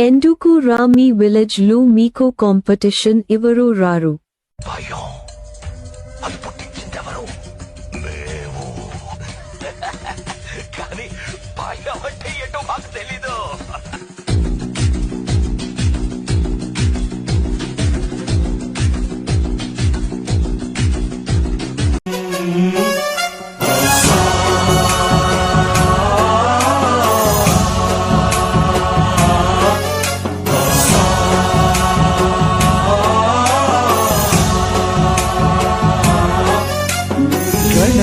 ఎందుకు రా మీ విలేజ్ లో మీకో కాంపిటీషన్ ఎవరు రారు? భయం అది పుట్టించిందెవరు? మేము. కానీ భయం అంటే ఏంటో మాకు తెలీదు.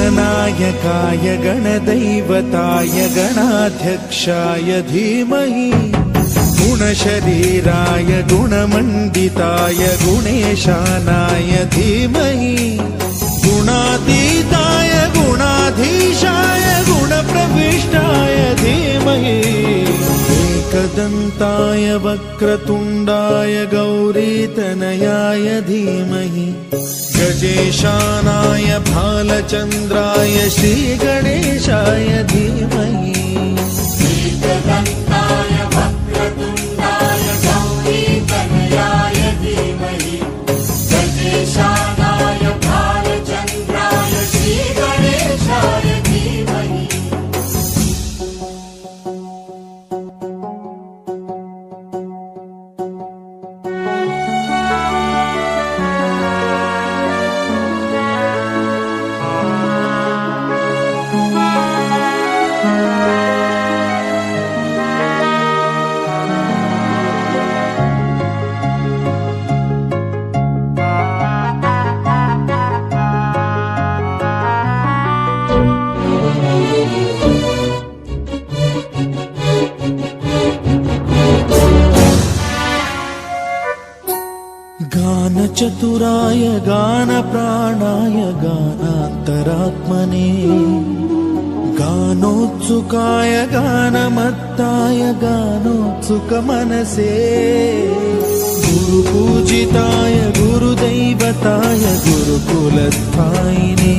गणनायकाय गणदैवताय गणाध्यक्षाय धीमहि गुणशरीराय गुणमण्डिताय गुणेशानाय धीमहि गुणातीताय गुणाधीशाय गुणप्रविष्टाय धीमहि एकदन्ताय वक्रतुण्डाय गौरीतनयाय धीमहि गजेशानाय भालचन्द्राय श्रीगणेशाय धीमहि एकदन्ताय वक्रतुण्डाय गौरीतनयाय धीमहि गजेशानाय भालचन्द्राय श्रीगणेशाय धीमहि गानचतुराय गानप्राणाय गानान्तरात्मने गानोत्सुकाय गानमत्ताय गानोत्सुकमनसे गुरुपूजिताय गुरुदैवताय गुरुकुलस्थायिने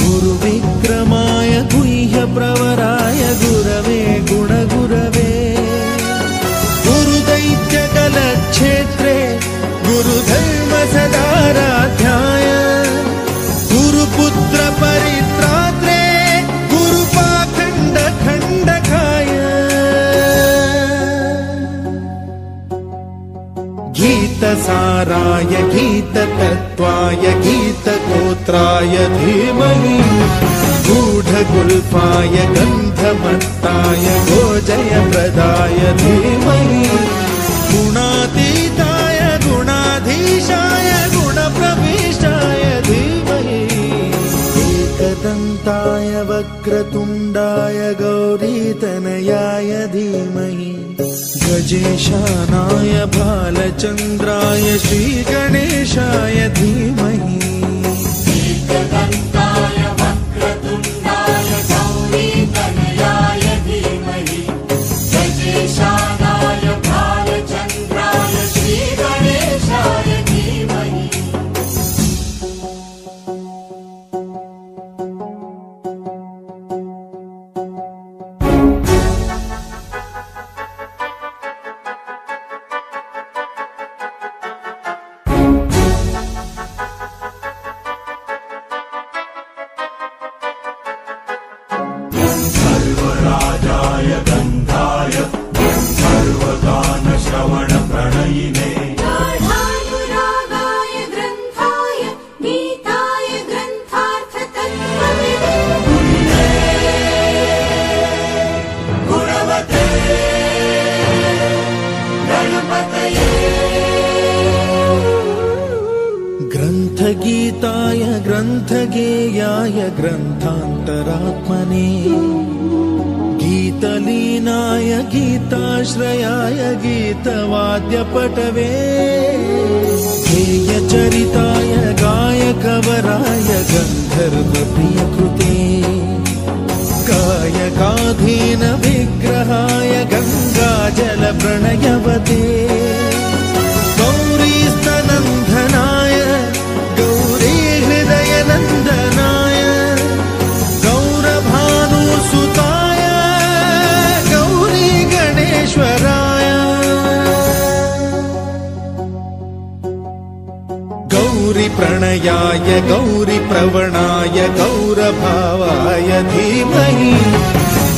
गुरुविक्रमाय गुह्यप्रवराय गुरवे गुणगुरवे गुरुदैत्यकलक्षेत्रे गुरुधर्म सदाराध्याय गुरुपुत्र परित्रात्रे गुरुपाखण्ड खण्डकाय गीतसाराय गीततत्त्वाय गीतगोत्राय धीमहि गूढगुल्फाय गन्धमत्ताय गोजयप्रदाय धीमहि गुणातीताय गुणाधीशाय गुणप्रविष्टाय धीमहि एकदन्ताय वक्रतुण्डाय गौरीतनयाय धीमहि गजेशानाय भालचन्द्राय श्रीगणेशाय धीमहि एकदन्ताय वक्रतुण्डाय गौरीतनयाय धीमहि गजेशानाय भालचन्द्राय श्रीगणेशाय धीमहि सर्वराजाय गन्धाय सर्वगानश्रवणप्रणयिने गाढानुरागाय ग्रन्थाय गीताय ग्रन्थार्थतत्त्वविदे गुणवते गणपतये ग्रन्थगीताय ग्रन्थगेयाय ग्रन्थान्तरात्मने गीतलीनाय गीताश्रयाय गीतवाद्यपटवे गेयचरिताय गायकवराय गन्धर्वप्रियकृते गायकाधीन विग्रहाय गङ्गाजलप्रणयवते गौरीस्तनन्दनाय गौरीहृदयनन्दनाय गौरभानुसुताय गौरी गणेश्वराय प्रणयाय गौरी प्रवणाय गौरभावाय धीमहि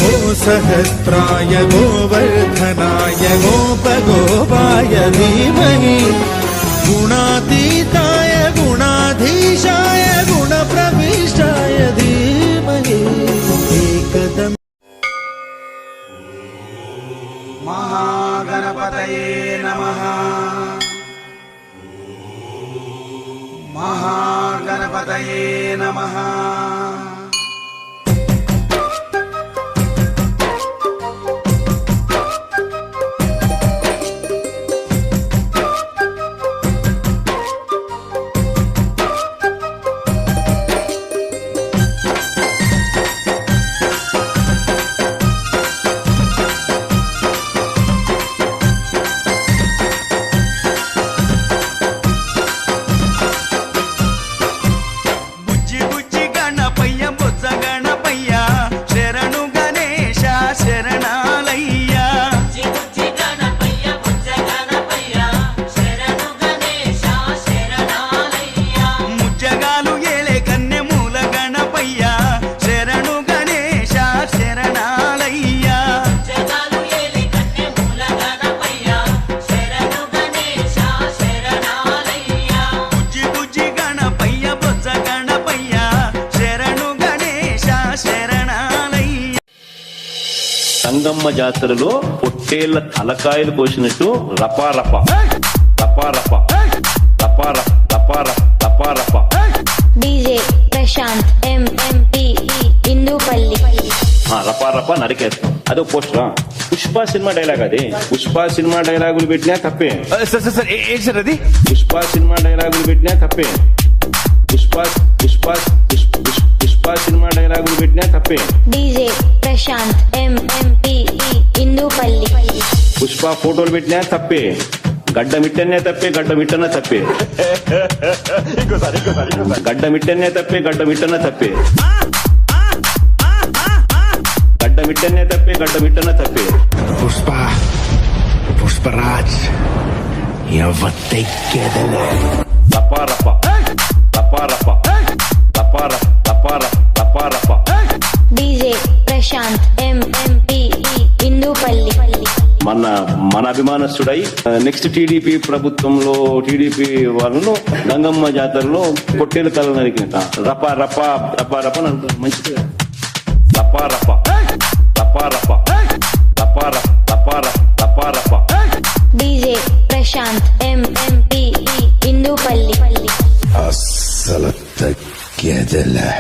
गो सहस्राय गोवर्धनाय गोपगोपाय धीमहि गुणातीताय गुणाधीशाय गुणप्रविष्टाय धीमहि एकदम महागणपतये नमः। महागणपतये नमः। బుజ్జి బుజ్జి గణపయ్య బొజ్జ గణపయ్య శరణు గణేశ శరణాలయ్య చిగుచి గణపయ్య బుజ్జ గణపయ్య శరణు గణేశ శరణాలయ్య ముజ్జగాలు ఏలే కన్నె మూల గణపయ్య శరణు గణేశ శరణాలయ్య జగాలు ఏలి కన్నె మూల గణపయ్య శరణు గణేశ శరణాలయ్య బుజ్జి బుజ్జి గణపయ్య బొజ్జ గణపయ్య శరణు గణేశ శరణాలయ్య. సంగమ్మ జాతరలో పొట్టేళ్ల తలకాయలు కోసినట్టు రపారప రపారప రపారప రపారప రపారప డీజే ప్రశాంత్ ఎంఎంపి ఇందుపల్లి రపారప నరికేస్తాం అదో పోస్టరా పుష్ప సినిమా డైలాగ్ అది పుష్ప సినిమా డైలాగులు పెట్టినా తప్పే ఏంటి సార్ అది? పుష్ప సినిమా డైలాగులు పెట్టినా తప్పే పుష్ప పుష్ప పుష్ప సినిమా డైలాగులు పెట్టినా తప్పే డీజే ప్రశాంత్ ఎంఎంపి ఇందుపల్లి పుష్ప ఫోటోలు పెట్టినా తప్పే గడ్డ మిట్టనే తప్పే గడ్డ మిట్టన తప్పే గడ్డ మిట్టనే తప్పే గడ్డ మిట్టన తప్పే గడ్డ మిట్టనే తప్పే గడ్డ మిట్టన తప్పే పుష్పరాజ్ ఎవతెక్కెదలే రపారప రపారప రపారప రపారప రపారప డీజే ప్రశాంత్ ఎంఎంపి ఇందుపల్లి మన అభిమానస్తుడై నెక్స్ట్ టీడీపీ ప్రభుత్వంలో టీడీపీ వాళ్ళను గంగమ్మ జాతరలో పొట్టేలు కళ్ళు నరికినట రప రప రప రప మంచిది రప రప రప రప రప రప రప రప డీజే ప్రశాంత్ ఎంఎంపి ఇందుపల్లి అస్సలు తగ్గెదలే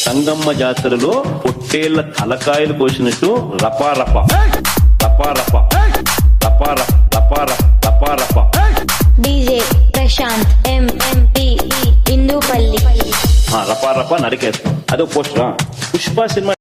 సంగమ్మ జాతరలో పొట్టేళ్ల తలకాయలు కోసినట్టు రపారప రపారప రపారప రపారప రపారప డీజే ప్రశాంత్ ఎంఎంపి ఇందుపల్లి రపారప నరికేస్తాం అదో పోస్టరా పుష్ప సినిమా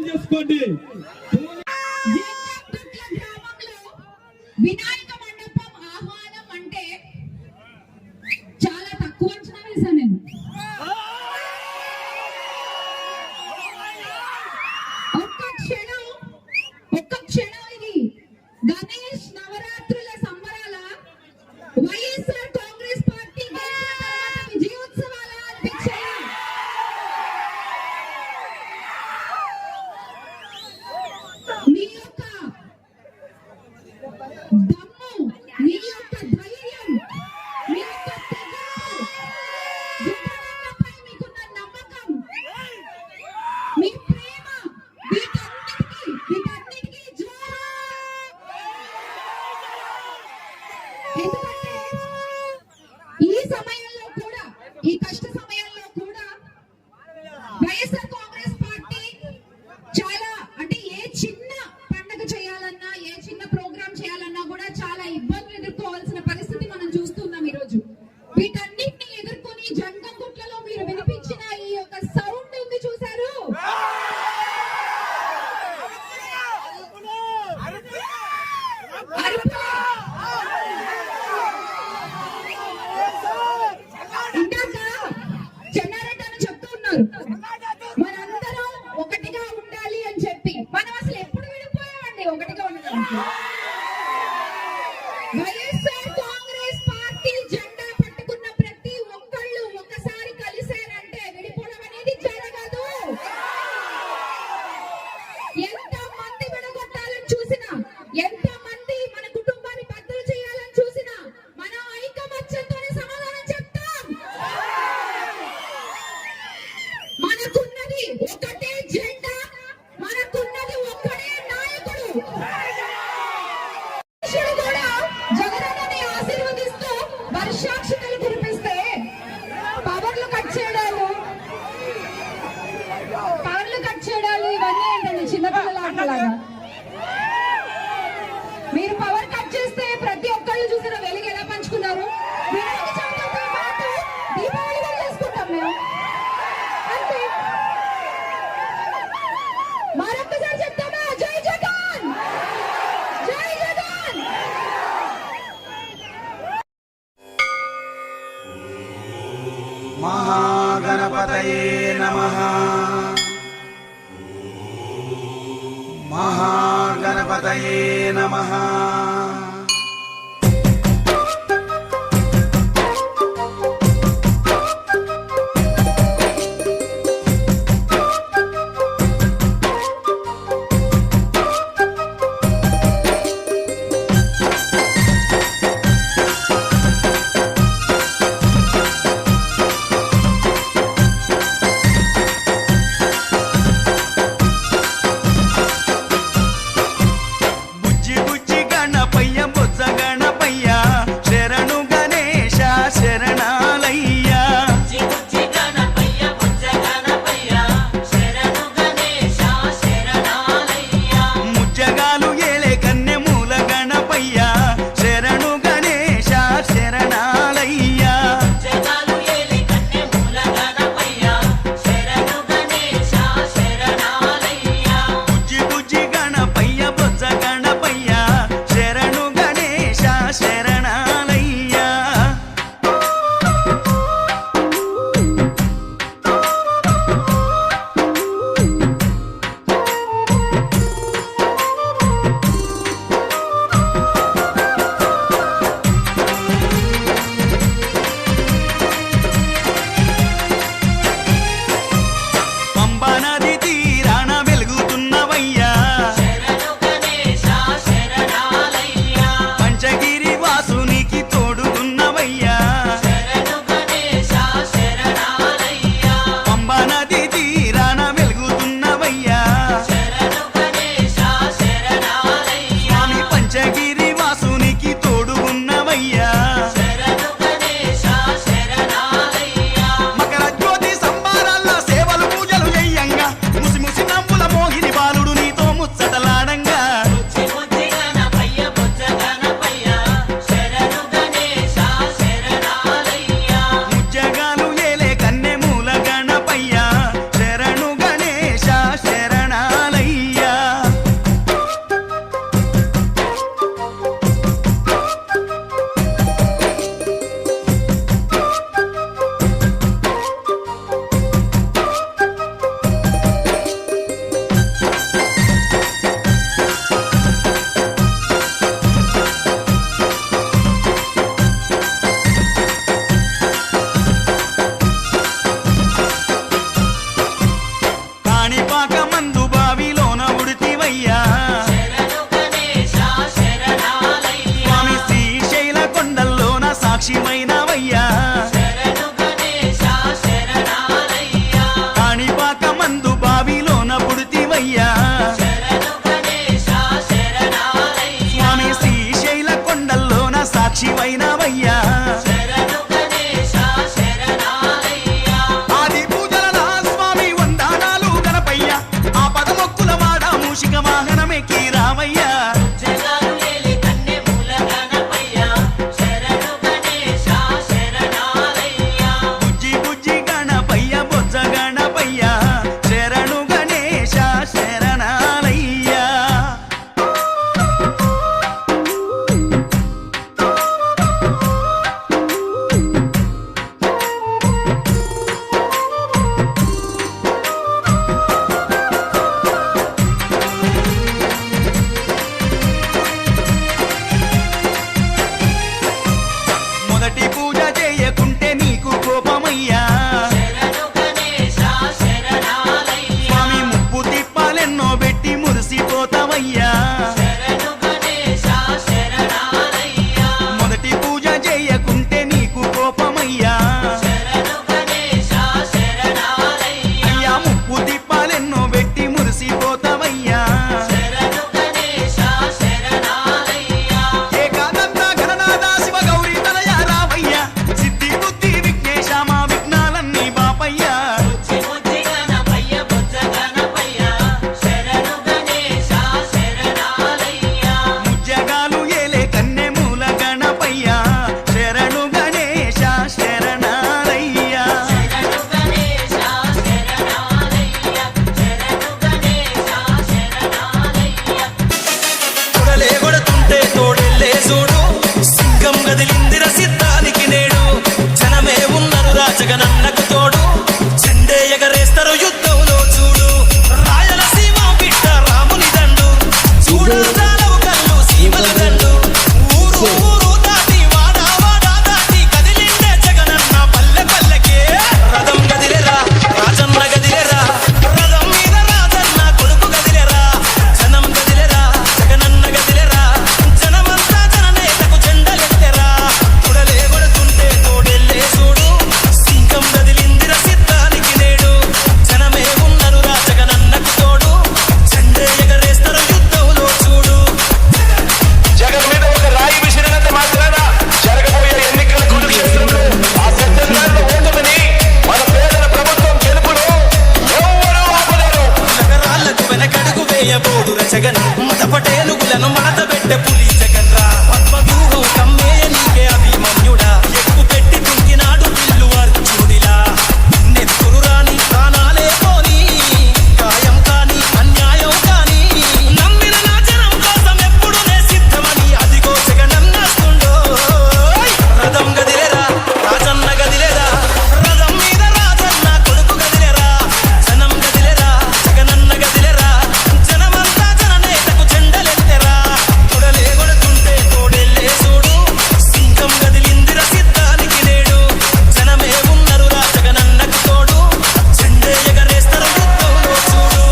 చేసుకోండి. వినాయక మండపం ఆహ్వానం అంటే చాలా తక్కువ అంచనా వేశాను నేను. ఒక్క చెప్తున్నారు మనందరం ఒకటిగా ఉండాలి అని చెప్పి. మనం అసలు ఎప్పుడు విడిపోయామండి ఒకటిగా ఉండడానికి? వైఎస్ఆర్ కాంగ్రెస్ పార్టీ జెండా పట్టుకున్న ప్రతి ఒక్కళ్ళు ఒకసారి కలిశారంటే విడిపోవడం అనేది జరగదు. ఎంత మంది విడగొట్టాలని చూసినా, ఎంత మంది మన కుటుంబాన్ని బద్దలు చేయాలని చూసినా మనం ఐకమత్యంతోనే సమాధానం చెప్తాం. మనకున్నది ఒకటే జెండా, మనకున్నది ఒక్కడే నాయకుడు. మనుషులు కూడా జగనన్నని ఆశీర్వదిస్తూ వర్షాక్షతలు కురిపిస్తే పవర్లు కట్ చేయడాలు ఇవన్నీ ఏంటండి చిన్నపిల్లల ఆటలాగా? మీరు పవర్ కట్ చేస్తే ప్రతి ఒక్కళ్ళు చూసిన వెలుగు ఎలా పంచుకున్నారు? వినాయక చవితితో పాటు దీపావళి కూడా చేసుకుంటాం మేము. అంతే. మరొక్కసారి చెప్తామా? జై జగన్, జై జగన్. మహాగణపతయే నమః. మహాగణపతయే నమః. బుజ్జి బుజ్జి గణపయ్య జగన్ మత పటేలుగులను మడత పెట్టే పులి జగన్ రా పద్మవ్యూహం కమ్మేయ నీకే అభిమన్యుడా ఎక్కు పెట్టి తుంకినాడు పిల్లు అర్జునుడిలా నెత్తురు రాని ప్రాణాలే పోని గాయం కాని అన్యాయం కాని నమ్మిన నా జనం కోసం ఎప్పుడు నే సిద్ధమని అదిగో జగనన్నస్తుండో రథం గదిలేరా రాజన్న గదిలేరా రథం మీద రాజన్న కొడుకు గదిలేరా జనం గదిలేరా జగనన్న గదిలేరా జనమంతా జననేతకు జెండలెత్తెరా కొడలే కొడుతుంటే తోడెళ్ళే చూడు సింహం గదిలిందిర సిద్ధానికి నేడు జనమే ఉన్నరురా జగనన్నకు తోడు జెండే ఎగరేస్తారు యుద్ధంలో చూడు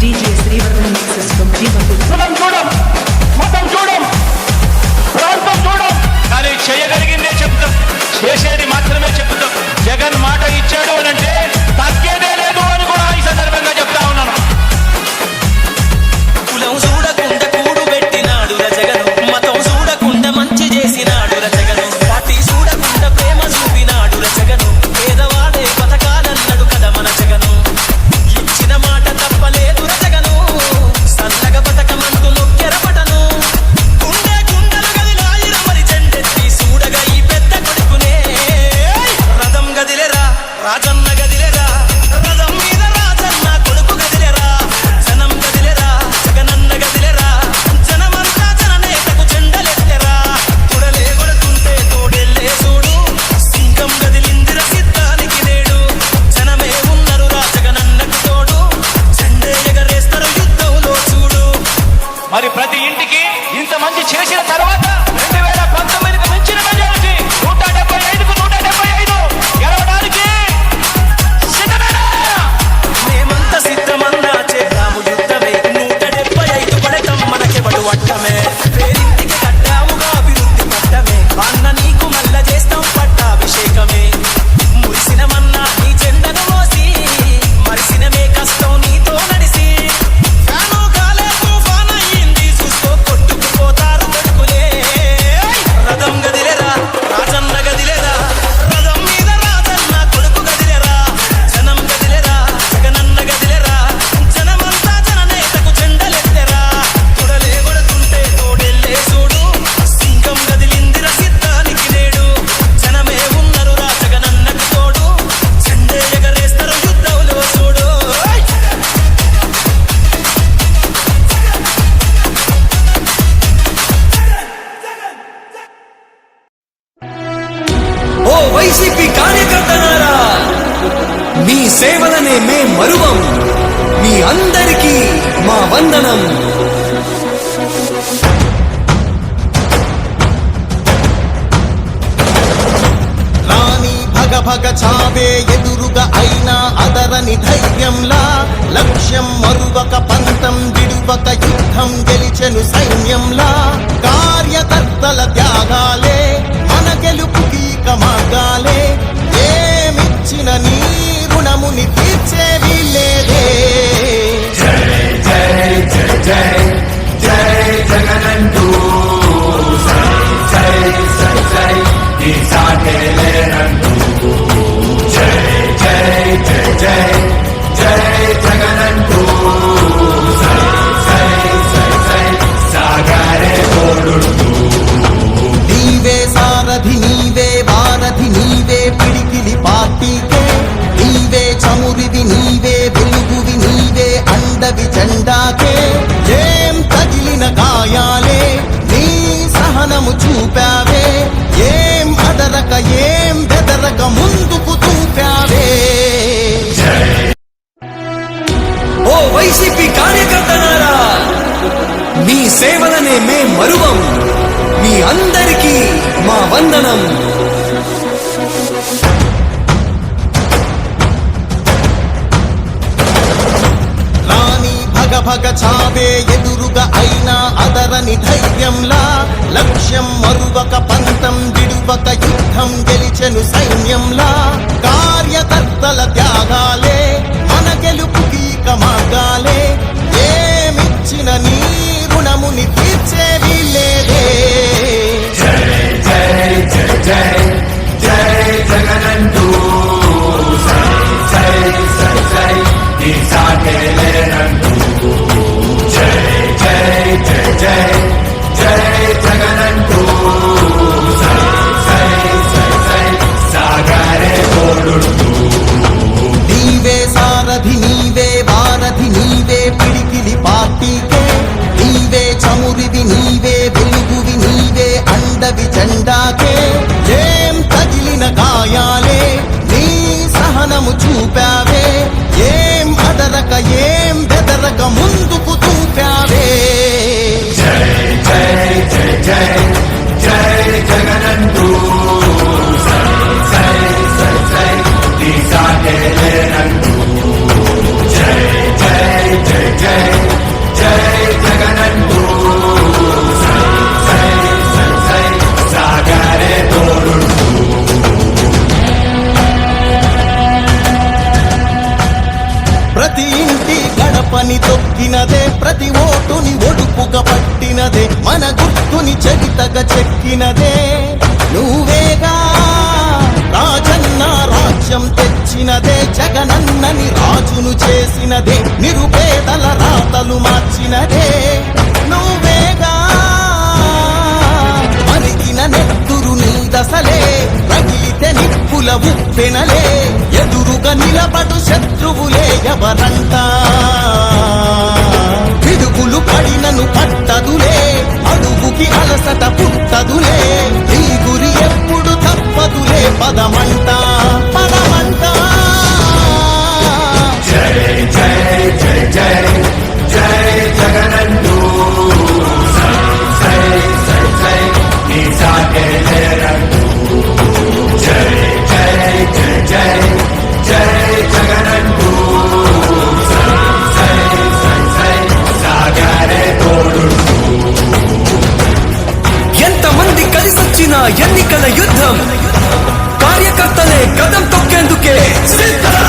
DJ Srivaran mixes from Jivaku. కులం చూడం మతం చూడం ప్రాంతం చూడం కానీ చేయగలిగిందే చెప్తాం చేసేది మాత్రమే చెప్తాం జగన్ మాట ఇచ్చాడు అని అంటే తగ్గేదే లేదు అని కూడా ఈ సందర్భంగా చెప్తా ఉన్నాను కులం చూడకుండా కూడు పెట్టినాడు జగను మతం చూడకుండా మంచి చేసినాడు జగను పార్టీ చూడకుండా ప్రేమ చూపినాడు జగను పేదవాడే బతకాలన్నాడు కదా మన జగను ఇచ్చిన మాట తప్పలేదు జగను సన్నగ బతకమంటూ నొక్కెరపటను గుండె గుండెలు గదిలాయిర మరి జెండెత్తి చూడగా ఈ పెద్ద కొడుకునే రథం గదిలేరా రాజన్న గదిలేరా రథం మీద రాజన్న కొడుకు గదిలేరా జనం గదిలేరా జగనన్న గదిలేరా జనమంతా జననేతకు జెండలెత్తెరా కొడలే కొడుతుంటే తోడెళ్ళే చూడు సింహం గదిలిందిర సిద్ధానికి నేడు జనమే ఉన్నరురా జగనన్నకు తోడు జెండే ఎగరేస్తారు యుద్ధంలో చూడు మరి ప్రతి ఇంటికి ఇంతమంది చేసిన తర్వాత 2019కి మించిన మెజారిటీ 175కు 175 గెలవడానికి సిద్ధమేనా? మేమంతా సిద్ధమన్నా చేద్దాము యుద్ధమే 175 పడటం మనకెవడు అడ్డమే పేరింటికి కట్టాముగా అభివృద్ధి పట్టమే అన్న నీకు మల్ల చేస్తాం పట్టాభిషేకమే మురిసినమన్నా నీ జెండను మోసి మరిసినమే కష్టం నీతో నడిసి ఫ్యాను కాలే తుఫాన్ అయ్యింది చూసుకో కొట్టుకుపోతారు కొడుకులే రథం గదిలేరా రాజన్న గదిలేరా రథం మీద రాజన్న కొడుకు గదిలేరా జనం గదిలేరా జగనన్న గదిలేరా జనమంతా జననేతకు జెండలెత్తెరా కొడలే కొడుతుంటే తోడెళ్ళే చూడు సింహం గదిలిందిర సిద్ధానికి నేడు జనమే ఉన్నరురా జగనన్నకు తోడు జెండే ఎగరేస్తారు యుద్ధంలో చూడు ఓ వైసీపీ కార్యకర్తలారా మీ సేవలనే మే మరువం మీ అందరికీ మా వందనం రాణి భగ భగ చావే ఎదురుగా అయినా అదరని ధైర్యంలా లక్ష్యం మరువక పంతం విడువక యుద్ధం గెలిచెను సైన్యంలా కార్యకర్తల త్యాగాలే మన గెలుపుకి ఇక మార్గాలే ఏమిచ్చిన నీ రుణముని తీర్చేవి లేదే నీవే సారథి నీవే వారధి నీవే పిడికిలి పార్టీకే నీవే చమురివి నీవే వెలుగువి నీవే అండవి జెండాకే ఏం తగిలిన గాయాలే నీ సహనము చూపావే ఏం అదరక ఏం బెదరక ముందుకు చూపావే ఓ వైసీపీ కార్యకర్తలారా మీ సేవలనే మే మరువం మీ అందరికీ మా వందనం రాణి భగ భగ చావే ఎదురుగా అయినా అదరని ధైర్యంలా లక్ష్యం మరువక పంతం విడువక యుద్ధం గెలిచెను సైన్యంలా కార్యకర్తల త్యాగాలే మన గెలుపుకి ఇక మార్గాలే ఏమిచ్చిన నీ రుణముని తీర్చేవి లేదే ఈ సాటే లేనంటూ జై చెక్కినదే నువ్వేగా రాజన్న రాజ్యం తెచ్చినదే జగనన్నని రాజును చేసినదే నిరుపేదల రాతలు మార్చినదే నువ్వేగా మరిగిన నెత్తురు నీ దశలే రగిలితే నిప్పుల ఉప్పెనలే ఎదురుగా నిలబడు శత్రువులే ఎవరంట పిడుగులు పడినను పట్టదులే అడుగుకి అలసట పుట్టదులే నీ గురి ఎప్పుడు తప్పదులే పదమంట పదమంట జై జై జై జై జై జగనందు సై సై సై నీ సాగే లేరందు జై జై జై జై జై జగనందు సై సై సై సై సాగరే తోడు ఎంతమంది కలిసొచ్చిన ఎన్నికల యుద్ధం కార్యకర్తలే కదం తొక్కేందుకే సిద్ధం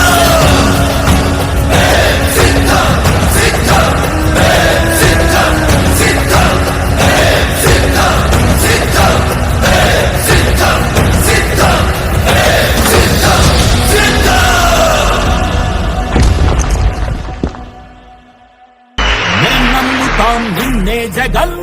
మేం నమ్ముతాం నిన్నే జగన్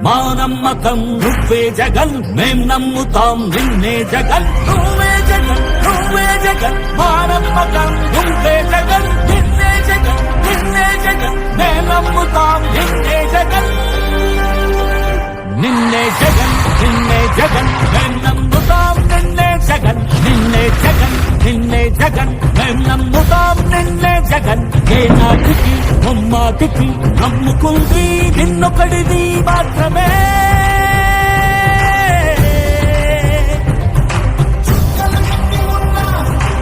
మా నమ్మకం నువ్వే జగన్ మేం నమ్ముతాం నిన్నే జగన్ నువ్వే జగన్ నువ్వే జగన్ మా నమ్మకం నువ్వే జగన్ నిన్నే జగన్ నిన్నే జగన్ మేం నమ్ముతాం నిన్నే జగన్ నిన్నే జగన్ నిన్నే జగన్ మేం నమ్ముతాం నిన్నే జగన్ నిన్నే జగన్ నిన్నే జగన్ మేం నమ్ముతాం నిన్నే జగన్ ఏ నాటికి ముమ్మాటికి నమ్ముకుంది నిన్నొకడిది మాత్రమే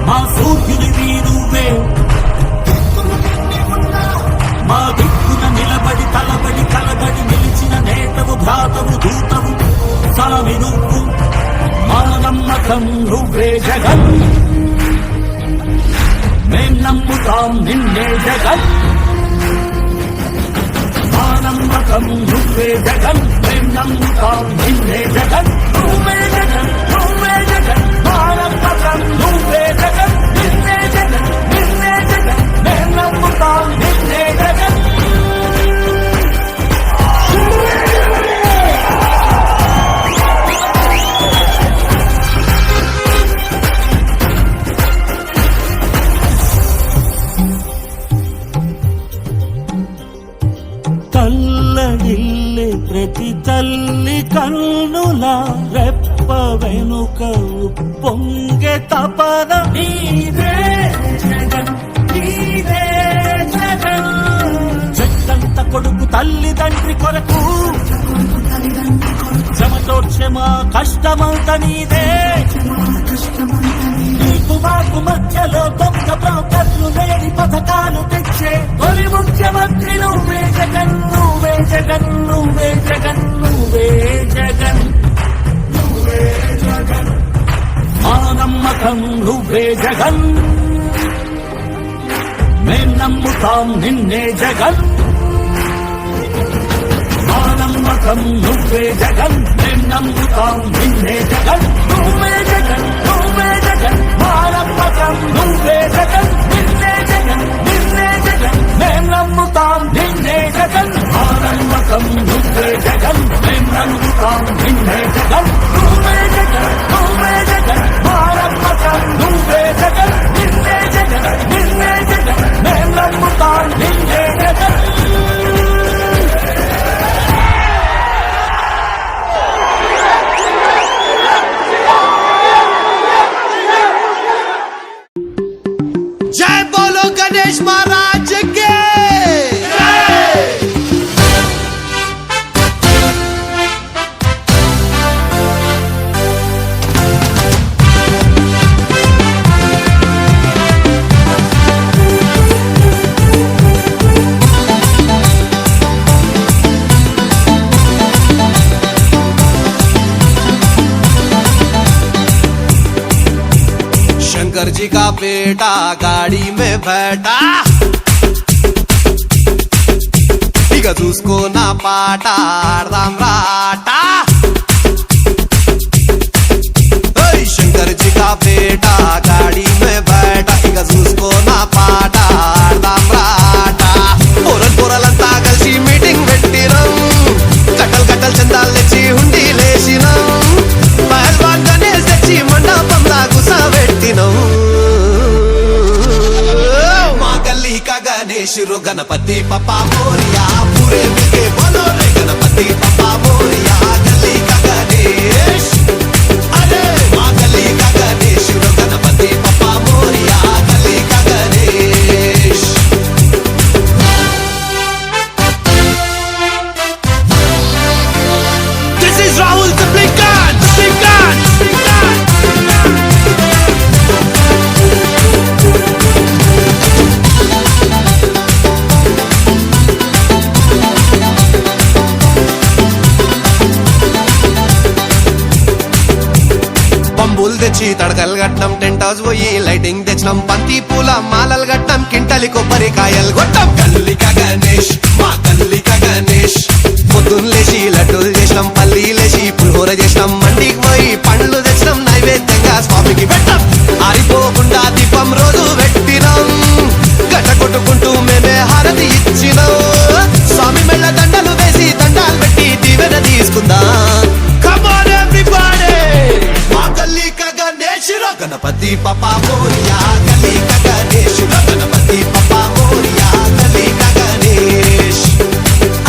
మా సూర్యుడివి నువ్వే మా దిక్కున నిలబడి తలబడి కలబడి నిలిచిన నేతవు భ్రాతవు దూతవు సామి నువ్వు మా నమ్మకం నువ్వే జగన్ మేం నమ్ముతాం నిన్నే జగన్ మా నమ్మకం నువ్వే జగన్ మేం నమ్ముతాం నిన్నే జగన్ నువ్వే జగన్ నువ్వే జగన్ మా నమ్మకం నువ్వే జగన్ నిన్నే జగన్ నిన్నే జగన్ మేం నమ్ముతాం నిన్నే జగన్ తల్లడిల్లే ప్రతి తల్లి కన్నుల రెప్ప వెనుక పొంగే తపన నీదే జగన్ నీదే జగన్ చెట్టంత కొడుకు తల్లిదండ్రి కొరకు శ్రమతోడ్చే మా కష్టమంత నీదే నీకు మాకు మధ్యలో దొంగ బ్రోకర్లు లేని పథకాలు తెచ్చే తొలి ముఖ్యమంత్రి నువ్వే జగన్ నువ్వే జగన్ నువ్వే జగన్ నువ్వే జగన్ నువ్వే జగన్ మా నమ్మకం నువ్వే జగన్ మేం నమ్ముతాం నిన్నే జగన్ మా నమ్మకం నువ్వే జగన్ మేం నమ్ముతాం నిన్నే జగన్ నువ్వే జగన్ నువ్వే జగన్ మా నమ్మకం నువ్వే జగన్ నిన్నే జగన్ నిన్నే జగన్ మేం నమ్ముతాం నిన్నే జగన్ మా నమ్మకం నువ్వే జగన్ మేం నమ్ముతాం నిన్నే జగన్ నువ్వే జగన్ నువ్వే జగన్ మా నమ్మకం నువ్వే జగన్ నిన్నే జగన్ నిన్నే జగన్ మేం నమ్ముతాం నిన్నే జగన్ जय बोलो गणेश महाराज के शंकर जी का बेटा गाड़ी में बैठा ఇక చూసుకో నా పాట ఆడదాం రాట శంకర్ జీ కా బేటా గాడి మే బేటా ఇక చూసుకో నా పాట ఆడదాం రాట పొరలంతా కలిసి మీటింగ్ పెట్టినాం కట్టలు చందాలు తెచ్చి హుండీ లేసినాం పహల్వాన్ గణేష్ తెచ్చి మండపంలా గుసబెట్టినాం మా గల్లీ కా గణేష్ रो गणपति पप्पा मोरिया पूरे मिलके बोलो रे गणपति पप्पा मोरिया गली का गणेश अरे माँ गली का गणेश रो गणपति पप्पा मोरिया गली का Ganesh This is Rahul the Big Gun, the Big Gun, Big Gun. పంబులు తెచ్చి తడకలు కట్టినాం టెంట్ హౌస్ పోయి లైటింగ్ తెచ్చినాం బంతి పూల మాలలు కట్టినాం కింటలి కొబ్బరికాయలు కొట్టాం గల్లిక గణేష్ మా గల్లిక గణేష్ పొద్దున్న లేచి లడ్డూలు చేసినాం పల్లీలేసి పులిహోర చేసినాం మండికి పోయి పండ్లు తెచ్చినాం నైవేద్యంగా స్వామికి పెట్టాం ఆరిపోకుండా దీపం రోజు పెట్టినాం గట్ట కొట్టుకుంటూ మేమే హారతి ఇచ్చినాం స్వామి మెళ్ళ దండలు వేసి దండాలు పెట్టి దీవెన తీసుకుందాం Come on everybody మా గల్లీ కా గణేష్ रो गणपति पप्पा मोरिया गली का गणेश रो गणपति पप्पा मोरिया गली का गणेश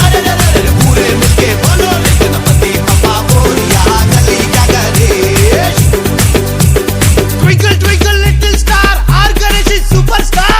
अरे अरे पूरे मिलके बोलो रे गणपति पप्पा मोरिया गली का Ganesh Twinkle twinkle little star our Ganesh is superstar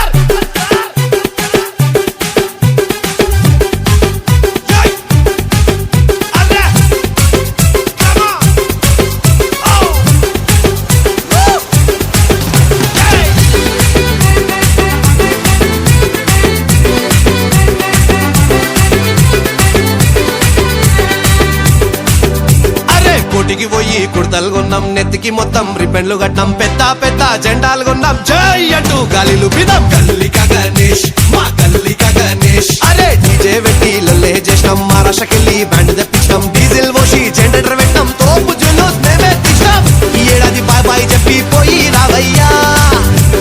కోటికి పోయి కుర్తలు కొన్నాం నెత్తికి మొత్తం రిబ్బన్లు కట్టాం పెద్ద పెద్ద జెండాలు కొన్నాం జై అంటూ గాలిలు పిదాం గల్లిక గణేష్ మా గల్లిక గణేష్ అరే డీజే పెట్టి లల్లే చేసినాం మహారాష్ట్రకెళ్ళి బ్యాండ్ తెప్పించినాం డీజిల్ పోసి జనరేటర్ పెట్టాం తోపు జులూస్ మేమే తీసినాం ఈ ఏడాది బాయ్ బాయ్ చెప్పి పోయి రావయ్యా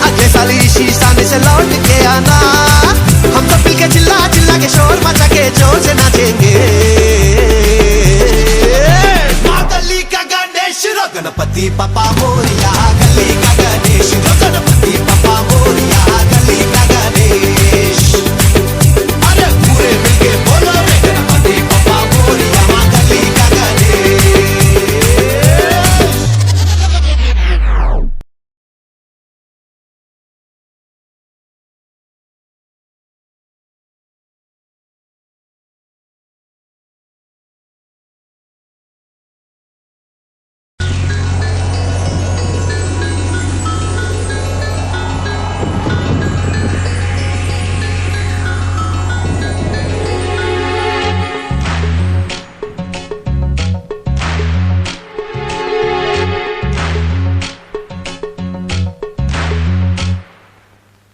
అగ్లే సాలి शीशाने से लौट के आना हम सब मिलके चिल्ला चिल्ला के शोर मचा के जोर से नाचेंगे गणपति पप्पा मोरिया गली का गणेश गणपति पप्पा मोरिया गली का गणेश अरे पूरे मिलके बोलो रे गणपति पप्पा मोरिया गली का गणेश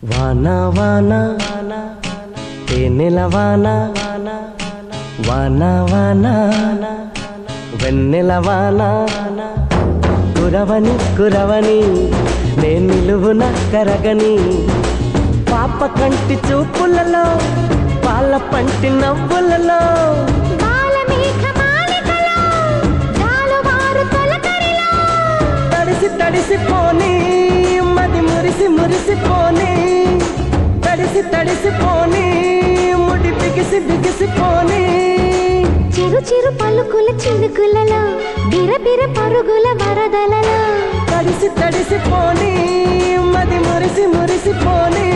వానా వానా తేనెల వానా వానా వానా వెన్నెల వానా కురవని కురవని నేను నిలువున కరగని పాప కంటి చూపులలో పాల పంటి నవ్వులలో తడిసి తడిసిపోని మది మురిసి మురిసిపోని తడిసి తడిసిపోని ముడి బిగిసి బిగిసిపోని చిరు చిరు పలుకుల చినుకులలో బిరబిర పరుగుల వరదలలో తడిసి తడిసిపోని మది మురిసి మురిసిపోని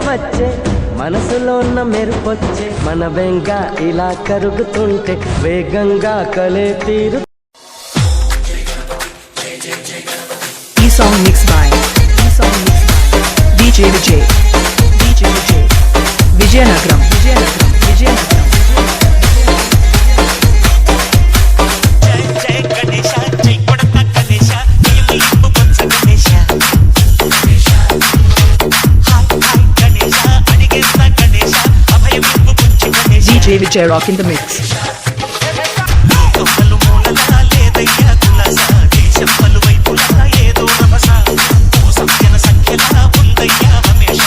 వచ్చే మనసులో ఉన్న మెరుపొచ్చే మన బెంగ ఇలా కరుగుతుంటే వేగంగా కలే తీరు. ఈ song mix by DJ Vijay Vizianagaram. జై గణేశ జై కొడత గణేశ జై ఇంపు బొజ్జ Ganesha hi Ganesha అడిగేస్తా Ganesha Abhayam ఇంపు Bujji Ganesha. DJ Vijay rock in the mix. కొమ్మలు మూలలా లేదయ్యా తులస దేశం పలువైపులా ఏదో రభస మోసం జన సంఖ్యలా ఉందయ్యా హమేష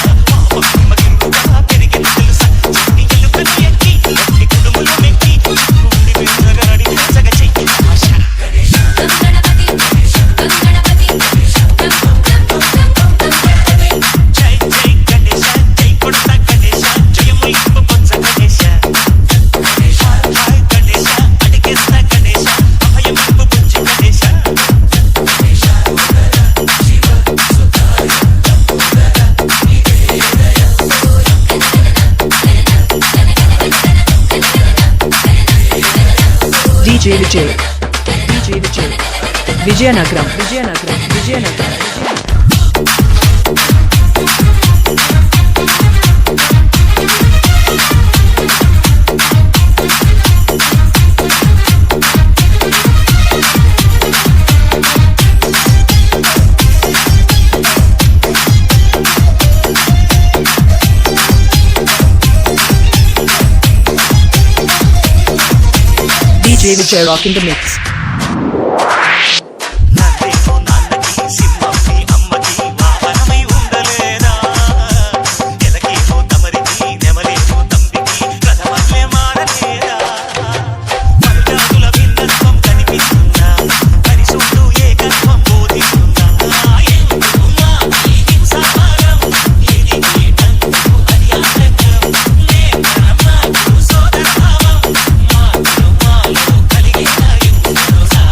మగిరుగా పెరిగిన తెలుసా చెట్టి ఎలుకని ఎక్కి గట్టి కుడుములు మెక్కి ఉండి విరుగగాడి సగ చెయ్యి ఆశ. జై జై గణేశ జై కొడత గణేశ జయము ఇంపు బొజ్జ Ganesha hi Ganesha అడిగేస్తా Ganesha Abhayam ఇంపు Bujji Ganesha. DJ Vijay Vizianagaram. DJ Vijay rock in the mix. నాదేమో నాన్నకి సింహంకి అమ్మకి వాహనమై ఉండలేదా ఎలకేమో తమరికి నెమలేమో తంబికి రథమల్లే మారలేదా మరుజాతుల భిన్నత్వం కనిపిస్తుందా పరిశుద్ధు ఏకత్వం బోధిస్తుందా ఎందుకుమా ఈ హింసాభారం ఏది కీటంకు అది ఆటంకం నేతరం నాకు సోదరభావం మాలో కలిగేలా యువసా.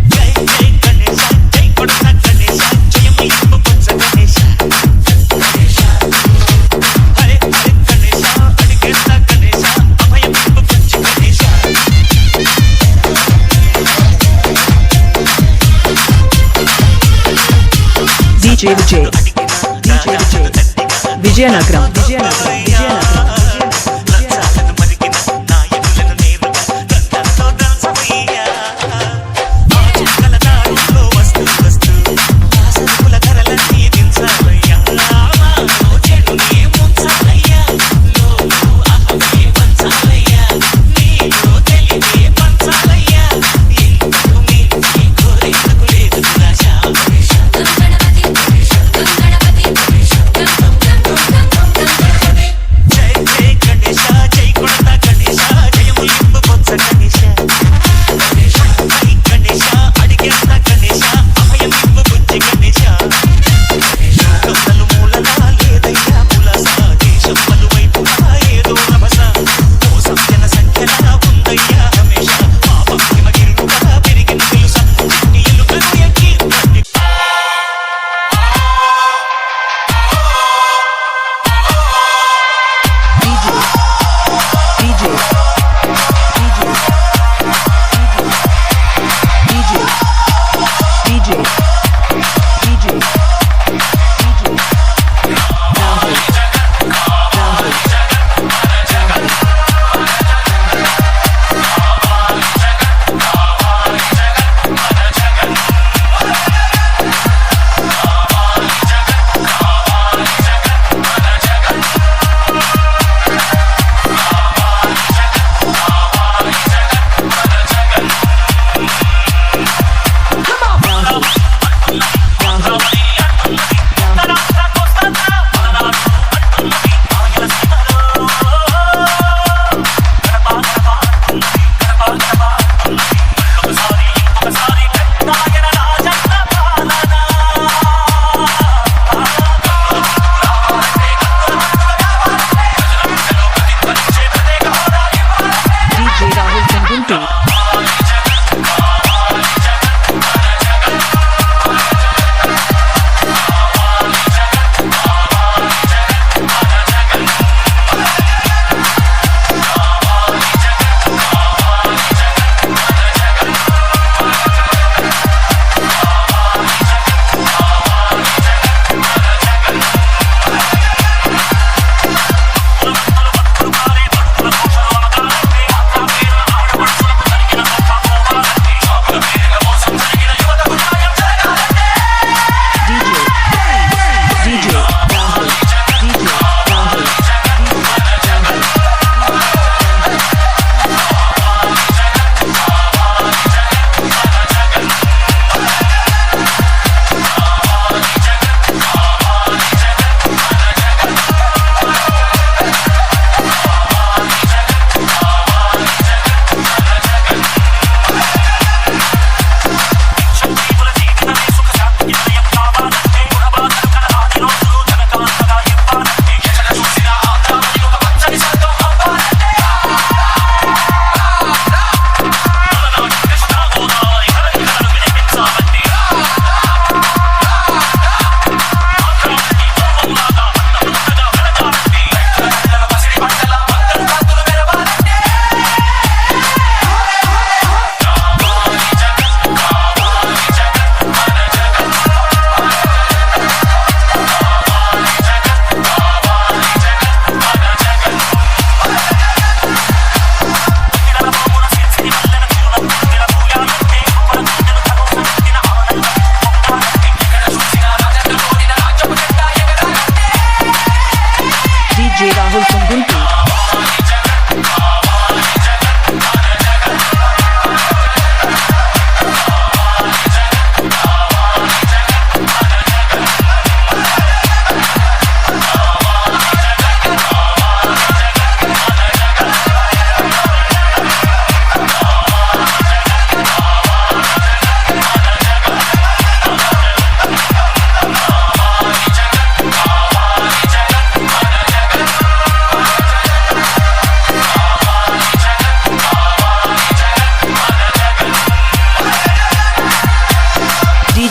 జై జై గణేశ జై కొడత గణేశ జయము ఇంపు బొజ్జ గణేశ హరే హరే గణేశ అడిగేస్తా గణేశ అభయం ఇంపు బుజ్జి గణేశ. DJ Vijay Vizianagaram. లంచాలను మరిగిన నాయకులను నేరుగా గంధంతో దంచమయ్యా ఆచుకల దారుల్లో వస్తూ ఆ సరుకుల ధరలన్నీ దించాలయ్యా మాలో చెడుని ముంచాలయ్యా లోను అహమే పంచాలయ్యా నీలో తెలివే పంచాలయ్యా ఇంతకు మించి కోరేందుకు లేదు నిరాశ. జై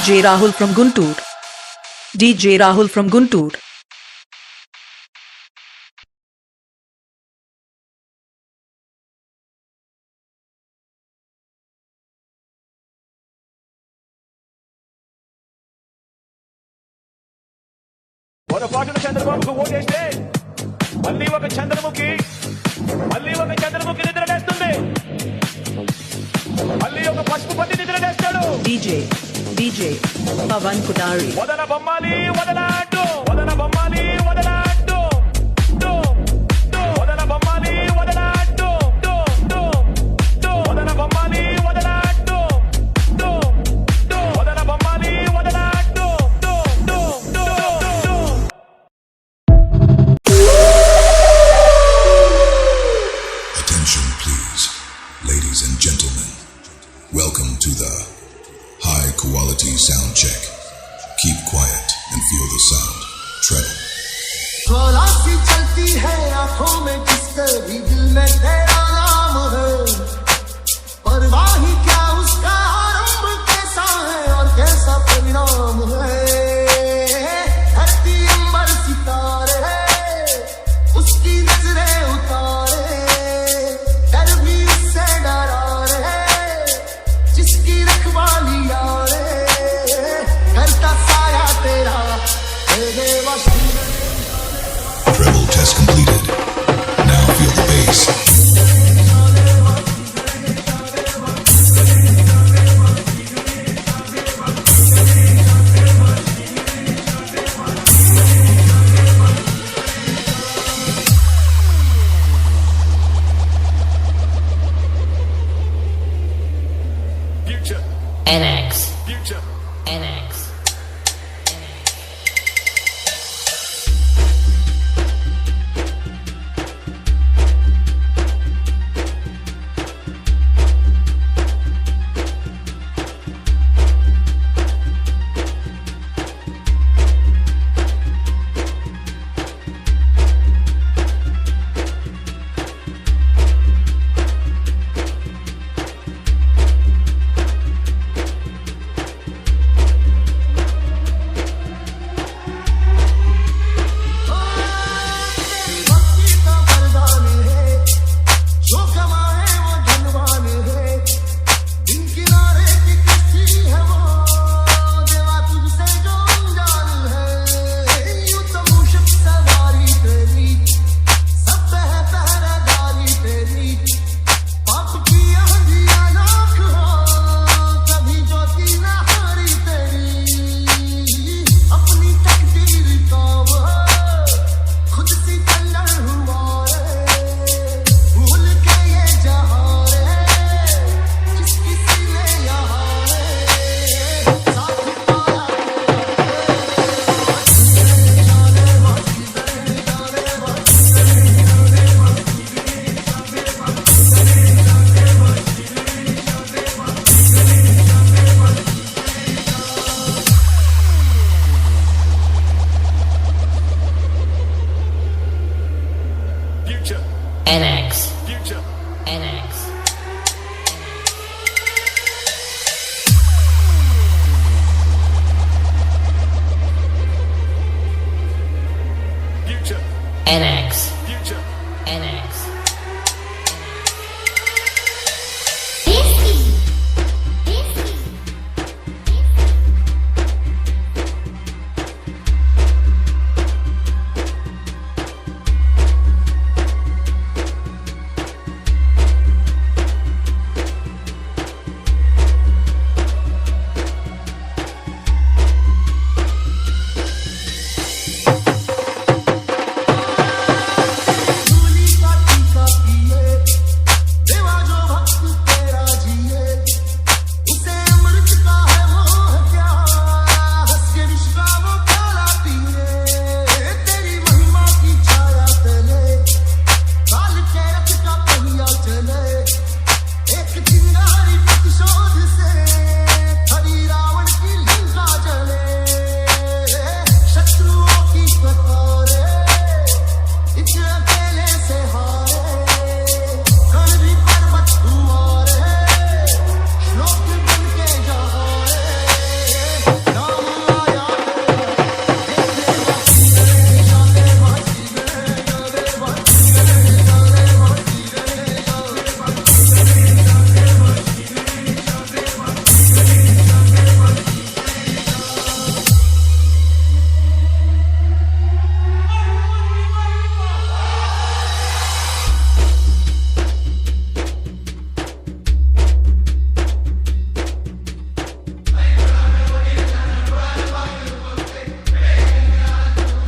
DJ Rahul from Guntur. DJ Rahul from Guntur. పొరపాటున చంద్రబాబుకు ఓటేస్తే మళ్ళీ ఒక చంద్రముఖి నిద్రలేస్తుంది. మళ్ళీ ఒక పసుపు పట్టి నిద్రలేస్తాడు. DJ Pavan Kudari. వదన బొమ్మాలి వదలాడు, వదన బొమ్మాలి వదలాడు, వదన బొమ్మాలి వదలాడు, వదన బొమ్మాలి వదలాడు, వదన బొమ్మాలి వదలాడు. Attention please, ladies and gentlemen. Welcome to the high quality sound check. Keep quiet and feel the sound. Treble. ज्वाला सी चलती है आंखों में जिसके भी दिल में तेरा नाम है, परवाही क्या उसका आरंभ कैसा है और कैसा परिणाम है। धरती अंबर सितारे उसकी नजरें उतारे, डर भी उससे डरा रे जिसकी रखवाली यारे, करता साया तेरा हे देवा। Treble test completed.